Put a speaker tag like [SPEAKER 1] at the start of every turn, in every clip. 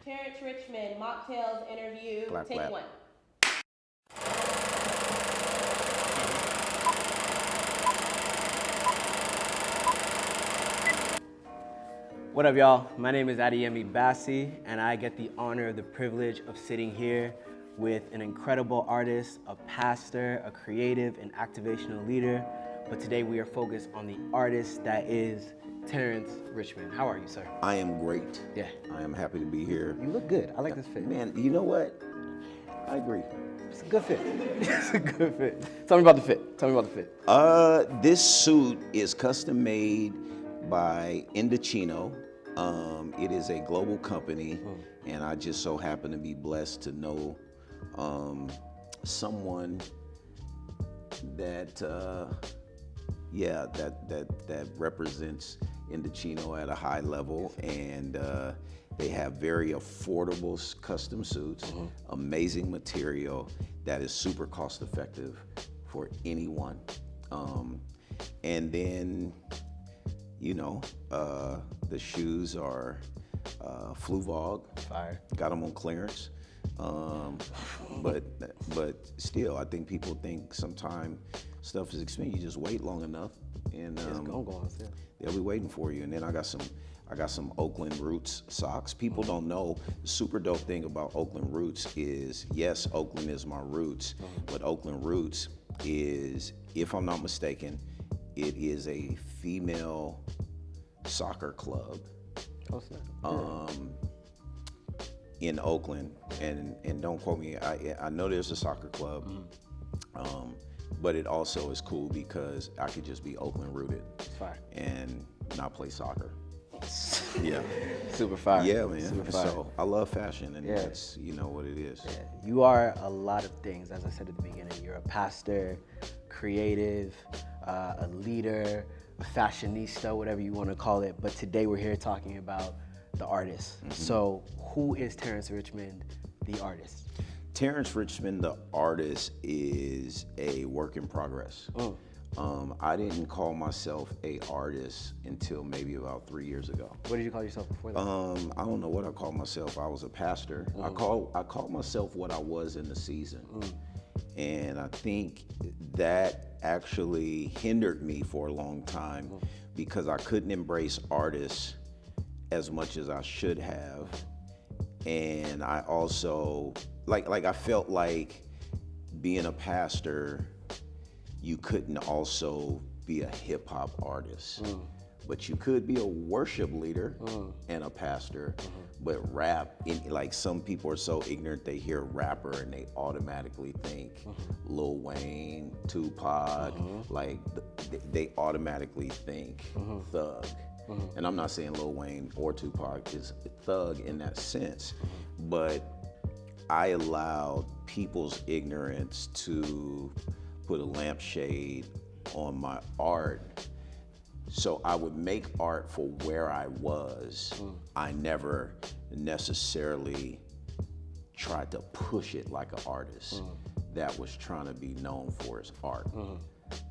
[SPEAKER 1] Terrance Richmond, Mocktales interview.
[SPEAKER 2] Clap,
[SPEAKER 1] Take
[SPEAKER 2] clap.
[SPEAKER 1] one.
[SPEAKER 3] What up, y'all? My name is Adeyemi Bassie, and I get the honor, the privilege of sitting here with an incredible artist, a pastor, a creative and activational leader. But today we are focused on the artist that is Terrance Richmond. How are you, sir?
[SPEAKER 2] I am great.
[SPEAKER 3] Yeah.
[SPEAKER 2] I am happy to be here.
[SPEAKER 3] You look good. I like this fit.
[SPEAKER 2] Man, you know what? I agree.
[SPEAKER 3] It's a good fit. It's a good fit. Tell me about the fit. Tell me about the fit.
[SPEAKER 2] This suit is custom made by Indochino. It is a global company, and I just so happen to be blessed to know someone that that represents Indochino at a high level, and they have very affordable custom suits, amazing material that is super cost effective for anyone. And then, you know, the shoes are Flu-Vogue.
[SPEAKER 3] Fire.
[SPEAKER 2] Got them on clearance. But still, I think people think sometimes stuff is expensive. You just wait long enough, and they'll be waiting for you. And then I got some Oakland Roots socks. People don't know the super dope thing about Oakland Roots is, yes, Oakland is my roots, but Oakland Roots is, if I'm not mistaken, it is a female soccer club in Oakland, and don't quote me, I know there's a soccer club, but it also is cool because I could just be Oakland rooted and not play soccer. Yeah.
[SPEAKER 3] Super fire.
[SPEAKER 2] Yeah, man.
[SPEAKER 3] Super fire.
[SPEAKER 2] So I love fashion, and that's, you know, what it is.
[SPEAKER 3] Yeah. You are a lot of things. As I said at the beginning, you're a pastor, creative, a leader, a fashionista, whatever you want to call it. But today we're here talking about the artist. So who is Terrance Richmond, the artist?
[SPEAKER 2] Terrance Richmond, the artist, is a work in progress. I didn't call myself a artist until maybe about 3 years ago.
[SPEAKER 3] What did you call yourself before that?
[SPEAKER 2] I don't know what I called myself. I was a pastor. I called myself what I was in the season. And I think that actually hindered me for a long time because I couldn't embrace artists as much as I should have. And I also, like I felt like being a pastor, you couldn't also be a hip hop artist. But you could be a worship leader and a pastor, but rap, like some people are so ignorant, they hear rapper and they automatically think Lil Wayne, Tupac, like they automatically think thug. And I'm not saying Lil Wayne or Tupac is thug in that sense, but I allowed people's ignorance to put a lampshade on my art. So I would make art for where I was. I never necessarily tried to push it like an artist that was trying to be known for his art.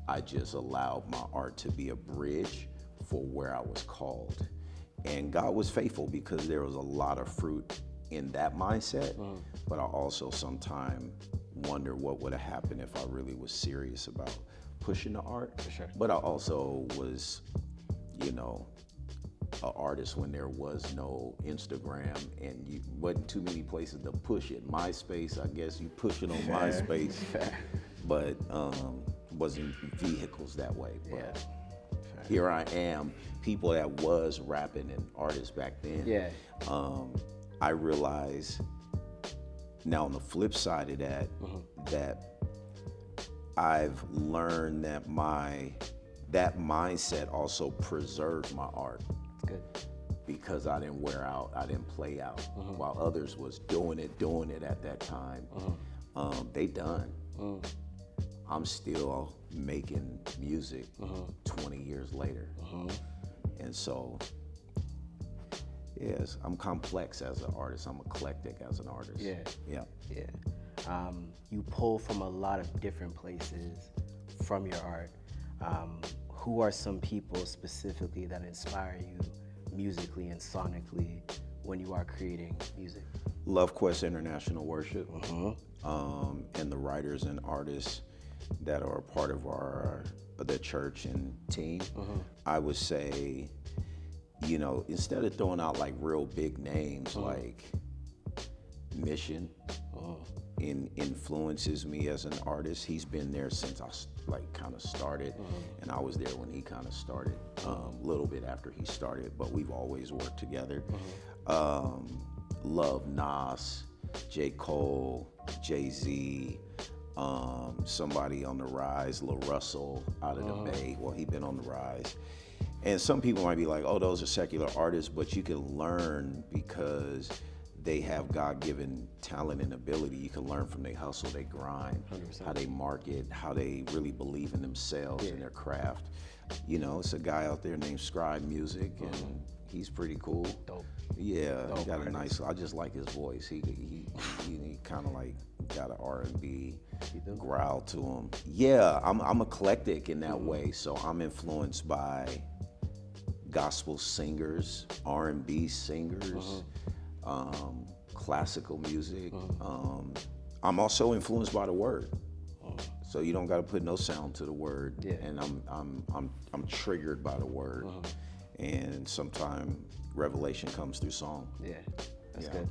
[SPEAKER 2] I just allowed my art to be a bridge for where I was called. And God was faithful because there was a lot of fruit in that mindset, but I also sometimes wonder what would have happened if I really was serious about pushing the art.
[SPEAKER 3] For sure.
[SPEAKER 2] But I also was, you know, an artist when there was no Instagram and you wasn't too many places to push it. MySpace, I guess you push it on MySpace, but wasn't vehicles that way. But here I am, people that was rapping and artists back then. I realized now on the flip side of that, that I've learned that that mindset also preserved my art.
[SPEAKER 3] Good.
[SPEAKER 2] Because I didn't wear out, I didn't play out. While others was doing it at that time. They done. I'm still making music 20 years later. And so, yes, I'm complex as an artist. I'm eclectic as an artist.
[SPEAKER 3] Yeah. You pull from a lot of different places from your art. Who are some people specifically that inspire you musically and sonically when you are creating music?
[SPEAKER 2] Love Quest International Worship, and the writers and artists that are a part of the church and team. I would say, instead of throwing out like real big names like Mission, influences me as an artist. He's been there since I kind of started, and I was there when he kind of started, a little bit after he started, but we've always worked together. Love Nas, J. Cole, Jay-Z, somebody on the rise, Lil Russell out of the Bay. Well, he's been on the rise. And some people might be like, oh, those are secular artists, but you can learn because they have God-given talent and ability. You can learn from their hustle, they grind,
[SPEAKER 3] 100%.
[SPEAKER 2] how they market, how they really believe in themselves and their craft. It's a guy out there named Scribe Music, and he's pretty cool.
[SPEAKER 3] Dope.
[SPEAKER 2] Yeah,
[SPEAKER 3] Dope
[SPEAKER 2] he got a
[SPEAKER 3] artist.
[SPEAKER 2] nice. I just like his voice. He kind of like got an R&B growl to him. Yeah, I'm eclectic in that way. So I'm influenced by gospel singers, R&B singers, classical music. I'm also influenced by the word. So you don't got to put no sound to the word.
[SPEAKER 3] Yeah.
[SPEAKER 2] And I'm triggered by the word. And sometimes revelation comes through song.
[SPEAKER 3] Yeah, that's
[SPEAKER 2] Yeah.
[SPEAKER 3] good.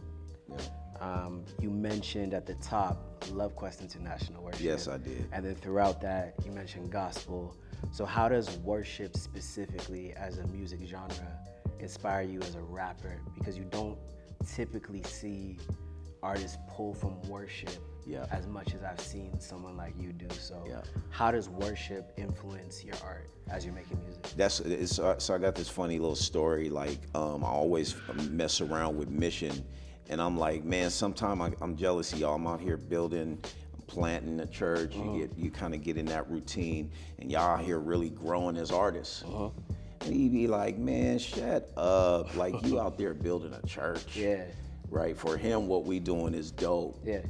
[SPEAKER 2] Yeah.
[SPEAKER 3] You mentioned at the top Love Quest International Worship.
[SPEAKER 2] Yes, I did.
[SPEAKER 3] And then throughout that, you mentioned gospel. So how does worship specifically as a music genre inspire you as a rapper? Because you don't typically see artists pull from worship as much as I've seen someone like you do. So how does worship influence your art as you're making music?
[SPEAKER 2] So I got this funny little story. Like I always mess around with Mission, and I'm like, man, sometimes I'm jealous of y'all. I'm out here building, planting a church. You kind of get in that routine, and y'all out here really growing as artists. And he be like, man, shut up. Like you out there building a church.
[SPEAKER 3] Yeah.
[SPEAKER 2] Right, for him, what we doing is dope.
[SPEAKER 3] Yeah.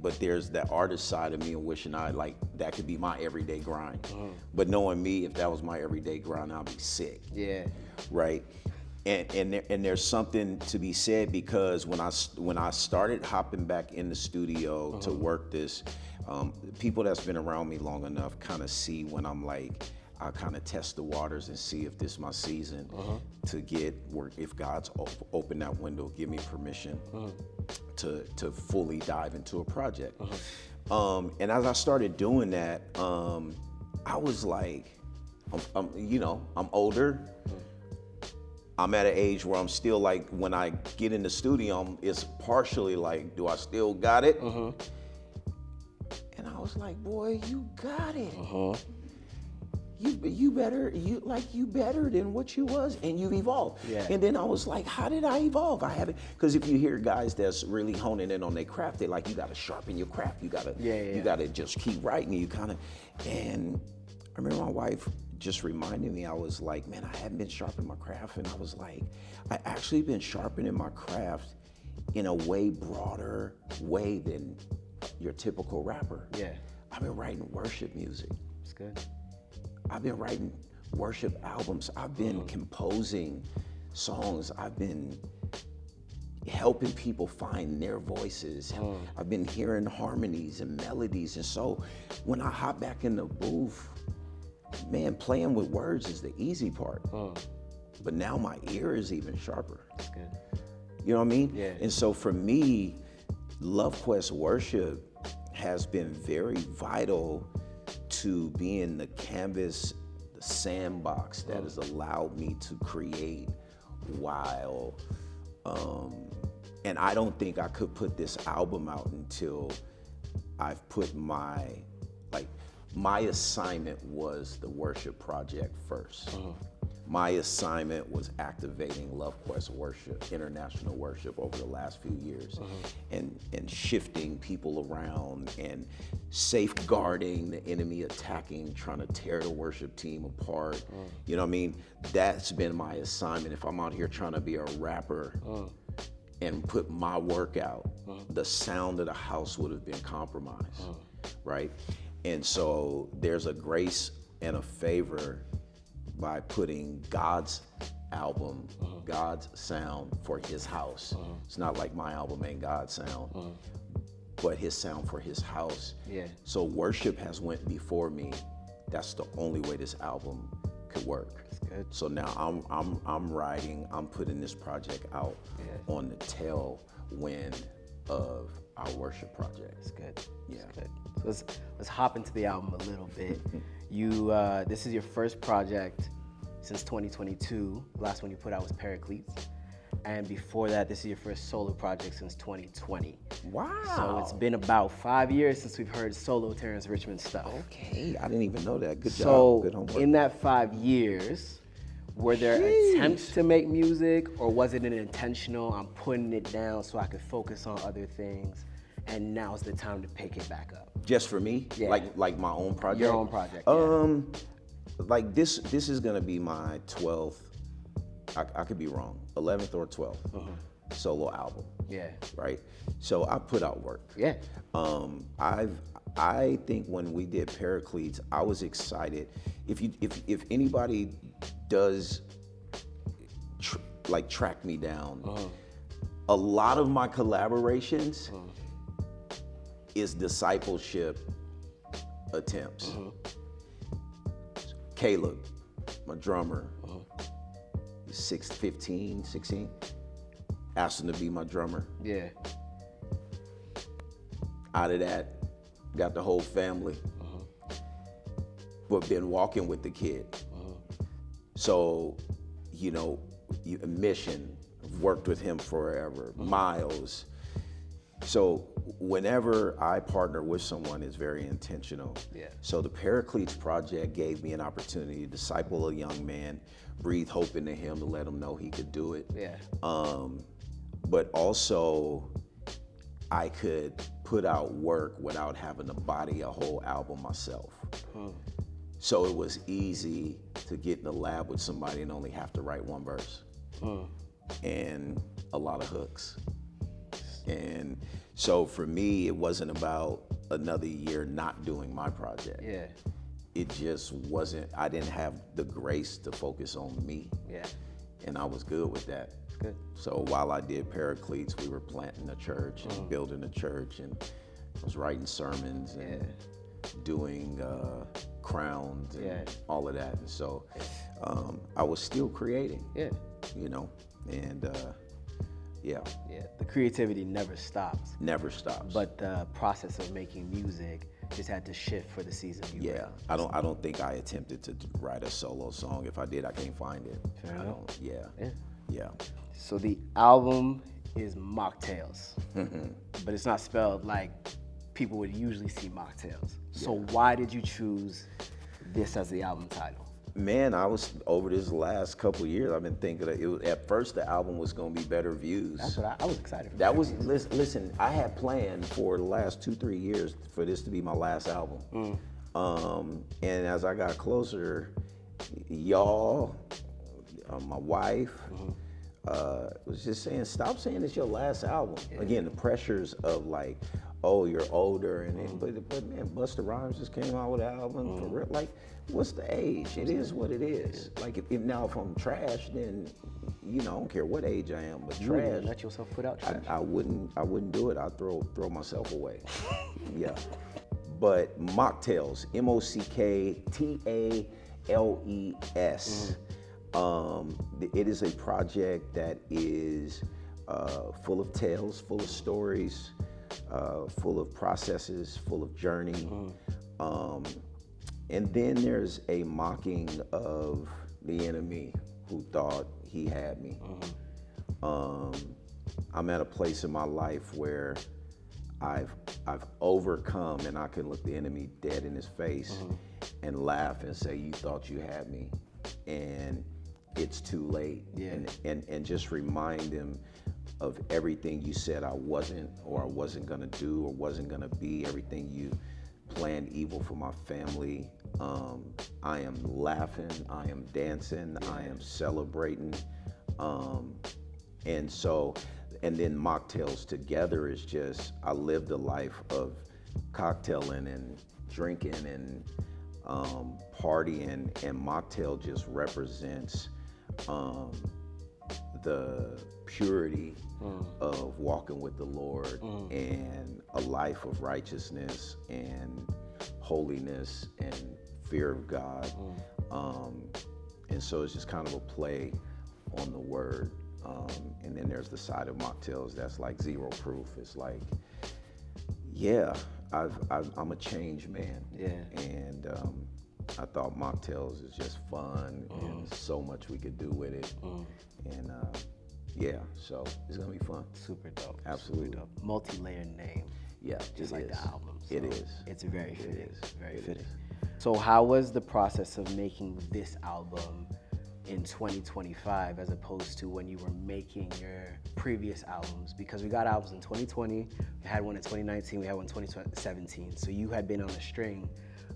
[SPEAKER 2] But there's that artist side of me and wishing that could be my everyday grind. But knowing me, if that was my everyday grind, I'd be sick.
[SPEAKER 3] Yeah.
[SPEAKER 2] Right. And there's something to be said, because when I started hopping back in the studio to work this, people that's been around me long enough kind of see when I'm like, I kind of test the waters and see if this is my season to get work. If God's open that window, give me permission to fully dive into a project. And as I started doing that, I was like, I'm older. I'm at an age where I'm still like, when I get in the studio, it's partially like, do I still got it? And I was like, boy, you got it. You better than what you was, and you've evolved.
[SPEAKER 3] Yeah.
[SPEAKER 2] And then I was like, how did I evolve? I haven't, because if you hear guys that's really honing in on their craft, they like, you gotta sharpen your craft. You gotta just keep writing. And I remember my wife just reminded me, I was like, man, I haven't been sharpening my craft. And I was like, I actually been sharpening my craft in a way broader way than your typical rapper.
[SPEAKER 3] Yeah.
[SPEAKER 2] I've been writing worship music.
[SPEAKER 3] That's good.
[SPEAKER 2] I've been writing worship albums. I've been composing songs. I've been helping people find their voices. I've been hearing harmonies and melodies. And so when I hop back in the booth, man, playing with words is the easy part. But now my ear is even sharper.
[SPEAKER 3] That's good.
[SPEAKER 2] You know what I mean?
[SPEAKER 3] Yeah.
[SPEAKER 2] And so for me, Love Quest Worship has been very vital to being the canvas, the sandbox that has allowed me to create while, and I don't think I could put this album out until I've put my assignment was the worship project first. My assignment was activating Love Quest Worship, International Worship, over the last few years, and shifting people around and safeguarding the enemy attacking, trying to tear the worship team apart. You know what I mean? That's been my assignment. If I'm out here trying to be a rapper and put my work out, the sound of the house would have been compromised, right? And so there's a grace and a favor by putting God's album, God's sound for his house. It's not like my album ain't God's sound, but his sound for his house.
[SPEAKER 3] Yeah.
[SPEAKER 2] So worship has went before me. That's the only way this album could work.
[SPEAKER 3] That's good.
[SPEAKER 2] So now I'm putting this project out on the tail wind of our worship project.
[SPEAKER 3] That's good.
[SPEAKER 2] Yeah.
[SPEAKER 3] That's good. So let's hop into the album a little bit. This is your first project since 2022. The last one you put out was Paracletes. And before that, this is your first solo project since 2020.
[SPEAKER 2] Wow.
[SPEAKER 3] So it's been about 5 years since we've heard solo Terrance Richmond stuff.
[SPEAKER 2] Okay, I didn't even know that. Good
[SPEAKER 3] So
[SPEAKER 2] job. Good homework.
[SPEAKER 3] in that 5 years, were there attempts to make music, or was it an intentional, I'm putting it down so I could focus on other things, and now's the time to pick it back up?
[SPEAKER 2] Just for me?
[SPEAKER 3] Yeah.
[SPEAKER 2] Like my own project?
[SPEAKER 3] Your own project, yeah.
[SPEAKER 2] Like this is gonna be my 12th, I could be wrong, 11th or 12th solo album.
[SPEAKER 3] Yeah.
[SPEAKER 2] Right? So I put out work.
[SPEAKER 3] Yeah.
[SPEAKER 2] I think when we did Paracletes, I was excited. If anybody does track me down, a lot of my collaborations is discipleship attempts. Caleb, my drummer, 15, 16, asked him to be my drummer.
[SPEAKER 3] Yeah.
[SPEAKER 2] Out of that, got the whole family, but been walking with the kid. So, Mission, worked with him forever, Miles. So whenever I partner with someone, it's very intentional.
[SPEAKER 3] Yeah.
[SPEAKER 2] So the Paracletes project gave me an opportunity to disciple a young man, breathe hope into him to let him know he could do it.
[SPEAKER 3] Yeah.
[SPEAKER 2] But also, I could put out work without having to body a whole album myself. So it was easy to get in the lab with somebody and only have to write one verse and a lot of hooks. And so for me, it wasn't about another year not doing my project.
[SPEAKER 3] Yeah.
[SPEAKER 2] It just wasn't, I didn't have the grace to focus on me.
[SPEAKER 3] Yeah.
[SPEAKER 2] And I was good with that.
[SPEAKER 3] Good.
[SPEAKER 2] So while I did Paracletes, we were planting a church and building a church, and I was writing sermons and doing crowns and all of that. And so I was still creating,
[SPEAKER 3] Yeah.
[SPEAKER 2] and yeah.
[SPEAKER 3] Yeah. The creativity never stops.
[SPEAKER 2] Never stops.
[SPEAKER 3] But the process of making music just had to shift for the season you were in.
[SPEAKER 2] I don't think I attempted to write a solo song. If I did, I can't find it.
[SPEAKER 3] Fair
[SPEAKER 2] I
[SPEAKER 3] enough.
[SPEAKER 2] don't. Yeah.
[SPEAKER 3] Yeah. So the album is Mocktales, but it's not spelled like people would usually see Mocktales. So why did you choose this as the album title?
[SPEAKER 2] Man, I was over this last couple of years. I've been thinking that at first the album was going to be Better Views.
[SPEAKER 3] That's what I was excited for.
[SPEAKER 2] That was listen. I had planned for the last 2-3 years for this to be my last album. And as I got closer, y'all, my wife, was just saying, stop saying it's your last album. Again, the pressures of like, oh, you're older, and but man, Busta Rhymes just came out with an album for real. Like, what's the age? It is what it is. Like, if I'm trash, then I don't care what age I am, but
[SPEAKER 3] You
[SPEAKER 2] trash.
[SPEAKER 3] wouldn't let yourself put out trash.
[SPEAKER 2] I wouldn't do it. I'd throw myself away. Yeah. But Mocktales, Mocktales. It is a project that is full of tales, full of stories, full of processes, full of journey. And then there's a mocking of the enemy who thought he had me. I'm at a place in my life where I've overcome, and I can look the enemy dead in his face and laugh and say, you thought you had me, and it's too late.
[SPEAKER 3] Yeah.
[SPEAKER 2] And just remind him of everything you said I wasn't gonna do or wasn't gonna be, everything you planned evil for my family. I am laughing, I am dancing, I am celebrating. And then Mocktales together is just, I lived a life of cocktailing and drinking and partying, and Mocktail just represents the purity of walking with the Lord and a life of righteousness and holiness and fear of God. And so it's just kind of a play on the word. And then there's the side of Mocktales that's like zero proof. It's like, yeah, I'm a changed man.
[SPEAKER 3] Yeah.
[SPEAKER 2] And I thought Mocktales is just fun and so much we could do with it. And yeah, so it's gonna be fun.
[SPEAKER 3] Super dope.
[SPEAKER 2] Absolutely.
[SPEAKER 3] Super dope. Multi-layered name.
[SPEAKER 2] Yeah,
[SPEAKER 3] Just
[SPEAKER 2] it
[SPEAKER 3] like
[SPEAKER 2] is.
[SPEAKER 3] the album. So
[SPEAKER 2] It is.
[SPEAKER 3] It's very fitting.
[SPEAKER 2] It is.
[SPEAKER 3] Very
[SPEAKER 2] It
[SPEAKER 3] fitting.
[SPEAKER 2] is.
[SPEAKER 3] So how was the process of making this album in 2025 as opposed to when you were making your previous albums? Because we got albums in 2020, we had one in 2019, we had one in 2017. So you had been on a string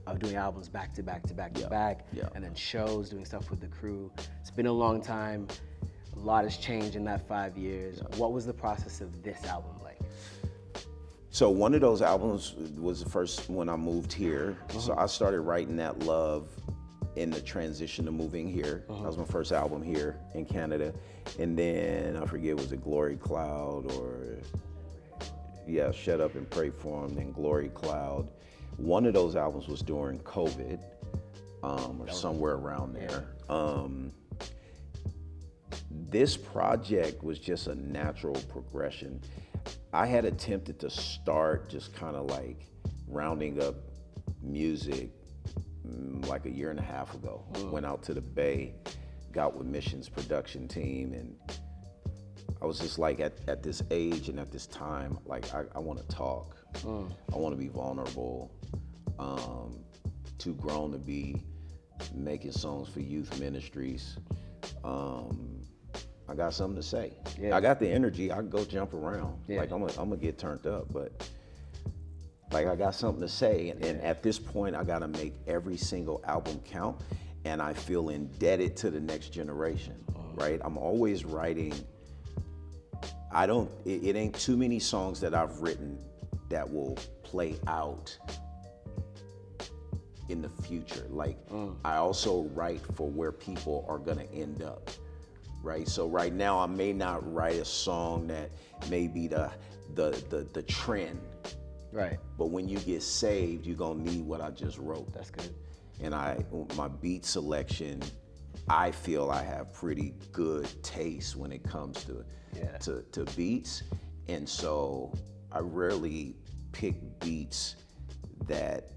[SPEAKER 3] of doing albums back to back to back to back, and then shows, doing stuff with the crew. It's been a long time. A lot has changed in that 5 years. What was the process of this album like?
[SPEAKER 2] So one of those albums was the first when I moved here. So I started writing that love in the transition to moving here. That was my first album here in Canada. And then I forget, was it Glory Cloud or, yeah, Shut Up and Pray For Him, then Glory Cloud. One of those albums was during COVID, or somewhere around there. This project was just a natural progression. I had attempted to start just kind of like rounding up music like a year and a half ago. Went out to the Bay, got with Mission's production team, and I was just like at this age and at this time, like I want to talk. I want to be vulnerable. Too grown to be making songs for youth ministries. I got something to say.
[SPEAKER 3] Yeah.
[SPEAKER 2] I got the energy. I can go jump around.
[SPEAKER 3] Yeah.
[SPEAKER 2] Like I'm gonna get turned up, but like I got something to say. And at this point, I gotta make every single album count, and I feel indebted to the next generation. Right? I'm always writing. It ain't too many songs that I've written that will play out in the future. Like I also write for where people are gonna end up. Right, so right now I may not write a song that may be the trend.
[SPEAKER 3] Right.
[SPEAKER 2] But when you get saved, you're gonna need what I just wrote.
[SPEAKER 3] That's good.
[SPEAKER 2] And my beat selection, I feel I have pretty good taste when it comes to beats, and so I rarely pick beats that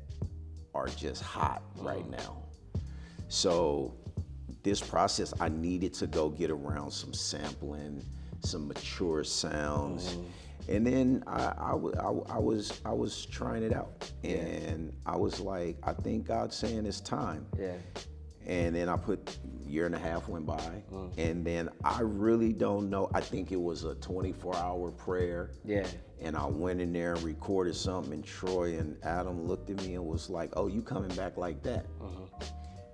[SPEAKER 2] are just hot right now. So this process, I needed to go get around some sampling, some mature sounds, and then I was trying it out, and I was like, I think God's saying it's time.
[SPEAKER 3] Yeah.
[SPEAKER 2] And then I put a year and a half went by, and then I really don't know. I think it was a 24-hour prayer.
[SPEAKER 3] Yeah.
[SPEAKER 2] And I went in there and recorded something, and Troy and Adam looked at me and was like, "Oh, you coming back like that?"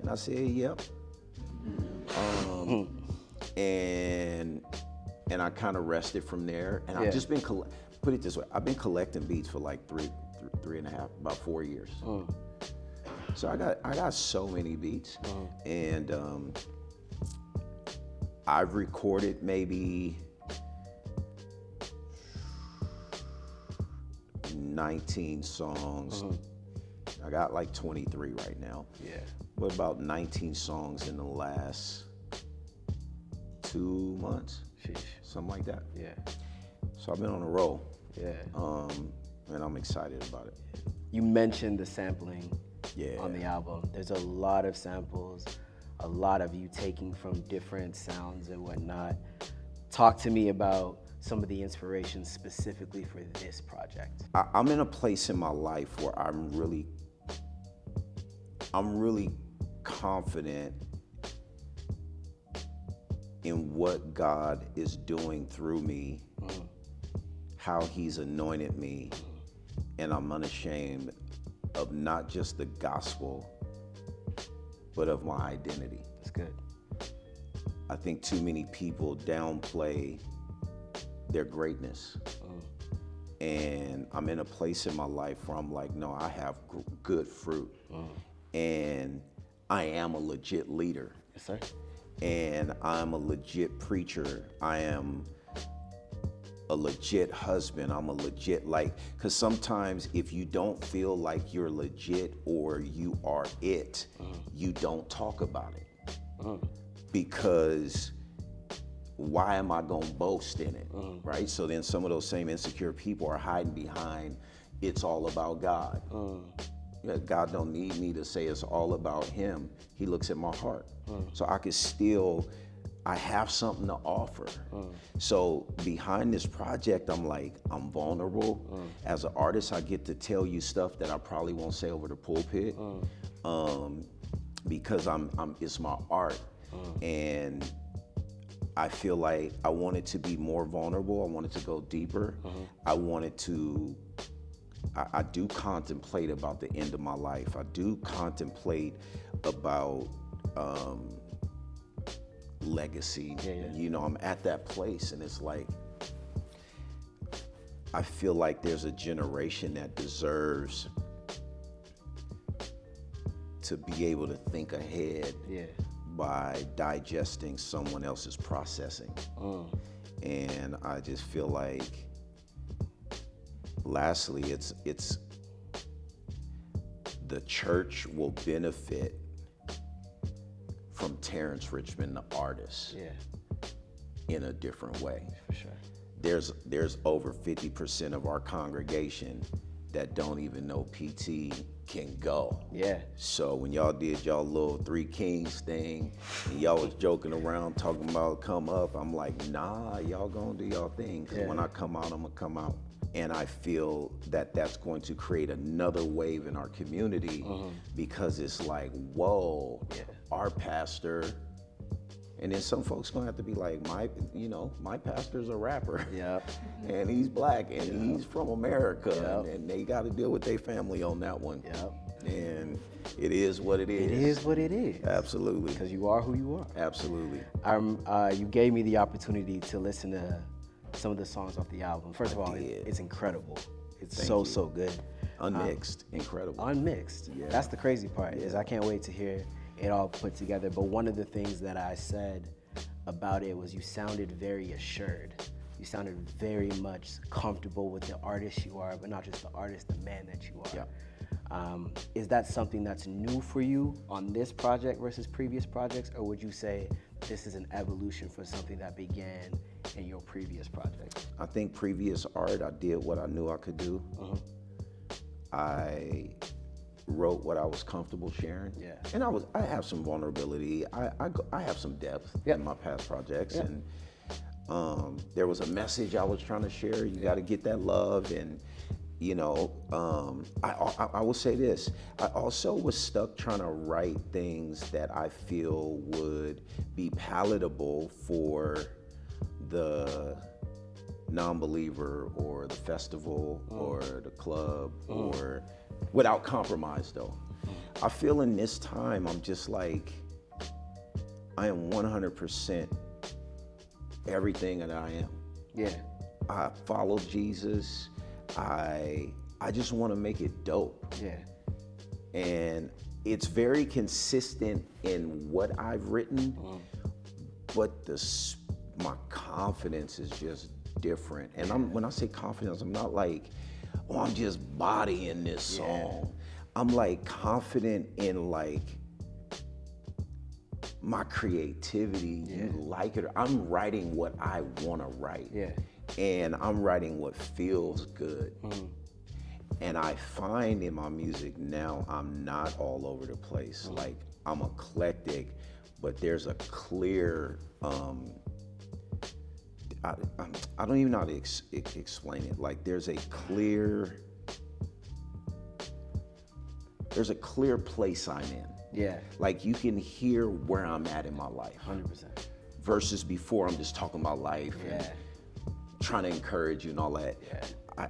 [SPEAKER 2] And I said, "Yep." And I kind of rested from there, and I've just been put it this way, I've been collecting beats for like three and a half, about 4 years. So I got so many beats, and I've recorded maybe 19 songs. I got like 23 right now.
[SPEAKER 3] Yeah.
[SPEAKER 2] But about 19 songs in the last 2 months, something like that.
[SPEAKER 3] Yeah.
[SPEAKER 2] So I've been on a roll.
[SPEAKER 3] Yeah.
[SPEAKER 2] And I'm excited about it.
[SPEAKER 3] You mentioned the sampling
[SPEAKER 2] Yeah.
[SPEAKER 3] on the album. There's a lot of samples, a lot of you taking from different sounds and whatnot. Talk to me about some of the inspirations specifically for this project.
[SPEAKER 2] I'm in a place in my life where I'm really confident in what God is doing through me, how He's anointed me, and I'm unashamed of not just the gospel, but of my identity.
[SPEAKER 3] That's good.
[SPEAKER 2] I think too many people downplay their greatness. And I'm in a place in my life where I'm like, no, I have good fruit. And I am a legit leader.
[SPEAKER 3] Yes, sir.
[SPEAKER 2] and I'm a legit preacher. I am a legit husband. I'm a legit, because sometimes if you don't feel like you're legit or you are it, you don't talk about it. Because why am I gonna boast in it, right? So then some of those same insecure people are hiding behind, it's all about God. God don't need me to say it's all about him. He looks at my heart. So I have something to offer. So behind this project, I'm vulnerable. As an artist, I get to tell you stuff that I probably won't say over the pulpit, because it's my art. And I feel like I wanted to be more vulnerable. I wanted to go deeper. I do contemplate about the end of my life. I do contemplate about legacy. I'm at that place, and it's like, I feel like there's a generation that deserves to be able to think ahead by digesting someone else's processing. And I just feel like, lastly, it's the church will benefit from Terrance Richmond, the artist, in a different way.
[SPEAKER 3] For sure.
[SPEAKER 2] There's over 50% of our congregation that don't even know PT can go. So when y'all did y'all little Three Kings thing, and y'all was joking around talking about come up, I'm like, nah, y'all gonna do y'all thing. Cause when I come out, I'm gonna come out. And I feel that that's going to create another wave in our community, because it's like, whoa, our pastor. And then some folks gonna have to be like, my pastor's a rapper. And he's black, and he's from America, and they got to deal with their family on that one. And it is what it is.
[SPEAKER 3] It is what it is.
[SPEAKER 2] Absolutely.
[SPEAKER 3] Because you are who you are.
[SPEAKER 2] Absolutely.
[SPEAKER 3] You gave me the opportunity to listen to some of the songs off the album. First of all, it's incredible. It's so good.
[SPEAKER 2] Unmixed, incredible.
[SPEAKER 3] Unmixed. That's the crazy part, is I can't wait to hear it all put together. But one of the things that I said about it was you sounded very assured. You sounded very much comfortable with the artist you are, but not just the artist, the man that you are. Is that something that's new for you on this project versus previous projects, or would you say this is an evolution for something that began in your previous project?
[SPEAKER 2] I think previous art, I did what I knew I could do. I wrote what I was comfortable sharing. And I have some vulnerability. I have some depth in my past projects. And there was a message I was trying to share. You got to get that love. And I will say this. I also was stuck trying to write things that I feel would be palatable for the non-believer or the festival or the club, or without compromise though. I feel in this time, I'm just like, I am 100% everything that I am. I follow Jesus. I just want to make it dope. And it's very consistent in what I've written, but my confidence is just different. And when I say confidence, I'm not like, oh, I'm just bodying this song. I'm like confident in like my creativity. You like it. I'm writing what I want to write. And I'm writing what feels good. And I find in my music now, I'm not all over the place. Like, I'm eclectic, but there's a clear, I don't even know how to explain it. Like, there's a clear place I'm in. Like, you can hear where I'm at in my life.
[SPEAKER 3] 100%.
[SPEAKER 2] Versus before, I'm just talking about life and trying to encourage you and all that.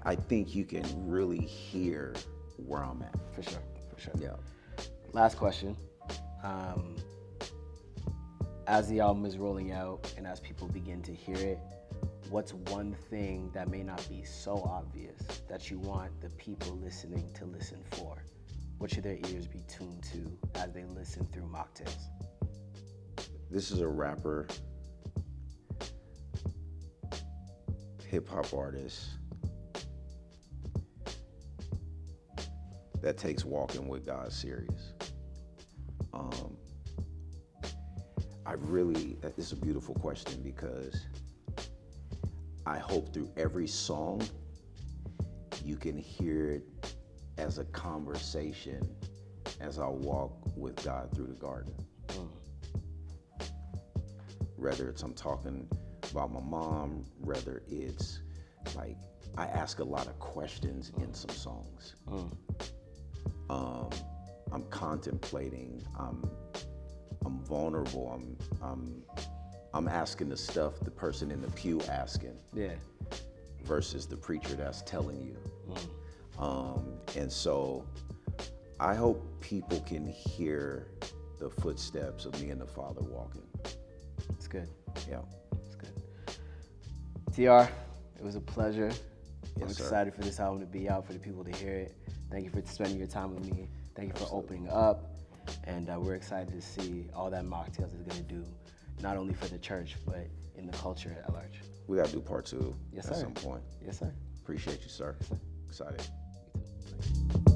[SPEAKER 2] I think you can really hear where I'm at.
[SPEAKER 3] For sure. Last question. As the album is rolling out and as people begin to hear it, what's one thing that may not be so obvious that you want the people listening to listen for? What should their ears be tuned to as they listen through Mocktales?
[SPEAKER 2] This is a rapper, hip hop artist that takes walking with God serious. It's a beautiful question because I hope through every song you can hear it as a conversation as I walk with God through the garden. Whether it's I'm talking about my mom, whether it's like I ask a lot of questions in some songs. I'm contemplating, I'm vulnerable, I'm asking the stuff the person in the pew asking.
[SPEAKER 3] Yeah.
[SPEAKER 2] Versus the preacher that's telling you. And so I hope people can hear the footsteps of me and the Father walking.
[SPEAKER 3] It's good.
[SPEAKER 2] Yeah.
[SPEAKER 3] It's good. TR, it was a pleasure. I'm
[SPEAKER 2] Yes, sir.
[SPEAKER 3] excited for this album to be out, for the people to hear it. Thank you for spending your time with me. Thank you for opening up. And we're excited to see all that Mocktales is going to do, not only for the church, but in the culture at large.
[SPEAKER 2] We got to do part 2
[SPEAKER 3] Yes,
[SPEAKER 2] at
[SPEAKER 3] sir.
[SPEAKER 2] some point.
[SPEAKER 3] Yes, sir.
[SPEAKER 2] Appreciate you, sir.
[SPEAKER 3] Yes, sir.
[SPEAKER 2] Excited.
[SPEAKER 3] Me too.